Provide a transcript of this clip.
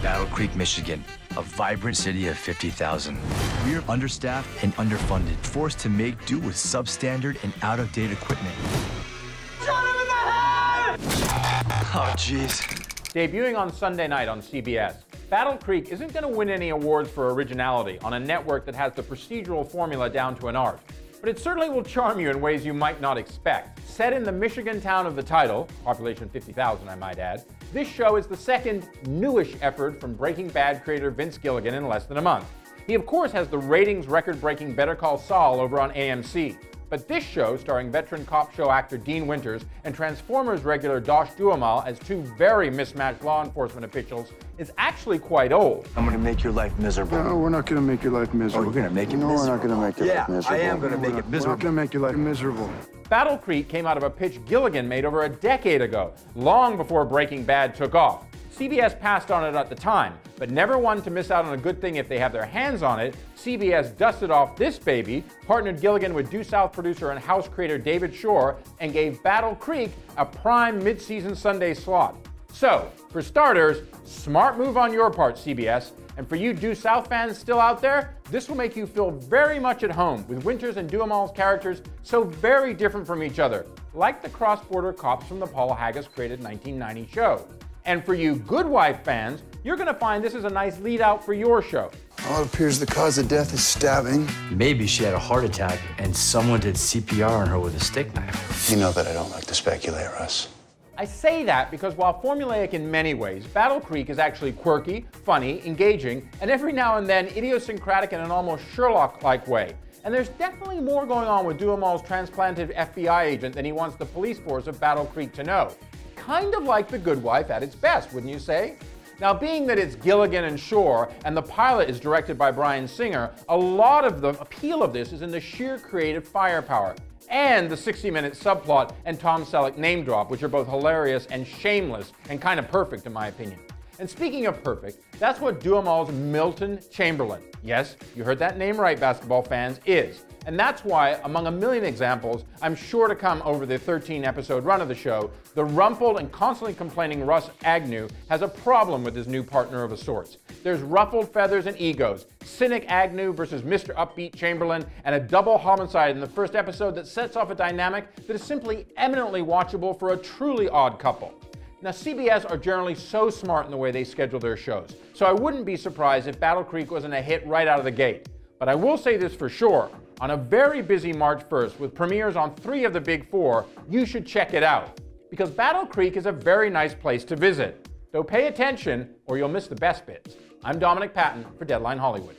Battle Creek, Michigan, a vibrant city of 50,000. We are understaffed and underfunded, forced to make do with substandard and out-of-date equipment. Shot him in the head! Oh, jeez. Debuting on Sunday night on CBS, Battle Creek isn't going to win any awards for originality on a network that has the procedural formula down to an art. But it certainly will charm you in ways you might not expect. Set in the Michigan town of the title, population 50,000 I might add, this show is the second newish effort from Breaking Bad creator Vince Gilligan in less than a month. He of course has the ratings record-breaking Better Call Saul over on AMC. But this show, starring veteran cop show actor Dean Winters and Transformers regular Duhamel as two very mismatched law enforcement officials, is actually quite old. I'm gonna make your life miserable. No, we're not gonna make your life miserable. Oh, we're gonna make it miserable. No, we're not gonna make your life miserable. Yeah, I am gonna make it miserable. We're not gonna make your life miserable. Battle Creek came out of a pitch Gilligan made over a decade ago, long before Breaking Bad took off. CBS passed on it at the time, but never one to miss out on a good thing if they have their hands on it. CBS dusted off this baby, partnered Gilligan with Due South producer and house creator David Shore, and gave Battle Creek a prime mid-season Sunday slot. So, for starters, smart move on your part, CBS. And for you Due South fans still out there, this will make you feel very much at home, with Winters and Duhamel's characters so very different from each other, like the cross-border cops from the Paul Haggis created 1990 show. And for you Good Wife fans, you're going to find this is a nice lead out for your show. Well, it appears the cause of death is stabbing. Maybe she had a heart attack and someone did CPR on her with a stick knife. You know that I don't like to speculate, Russ. I say that because while formulaic in many ways, Battle Creek is actually quirky, funny, engaging, and every now and then idiosyncratic in an almost Sherlock-like way. And there's definitely more going on with Duhamel's transplanted FBI agent than he wants the police force of Battle Creek to know. Kind of like The Good Wife at its best, wouldn't you say? Now, being that it's Gilligan and Shore, and the pilot is directed by Bryan Singer, a lot of the appeal of this is in the sheer creative firepower, and the 60-minute subplot and Tom Selleck name drop, which are both hilarious and shameless, and kind of perfect in my opinion. And speaking of perfect, that's what Duhamel's Milton Chamberlain, yes, you heard that name right, basketball fans, is. And that's why, among a million examples, I'm sure to come over the 13-episode run of the show, the rumpled and constantly complaining Russ Agnew has a problem with his new partner of a sorts. There's ruffled feathers and egos, cynic Agnew versus Mr. Upbeat Chamberlain, and a double homicide in the first episode that sets off a dynamic that is simply eminently watchable for a truly odd couple. Now, CBS are generally so smart in the way they schedule their shows, so I wouldn't be surprised if Battle Creek wasn't a hit right out of the gate. But I will say this for sure. On a very busy March 1st, with premieres on 3 of the big 4, you should check it out. Because Battle Creek is a very nice place to visit. Though pay attention, or you'll miss the best bits. I'm Dominic Patten for Deadline Hollywood.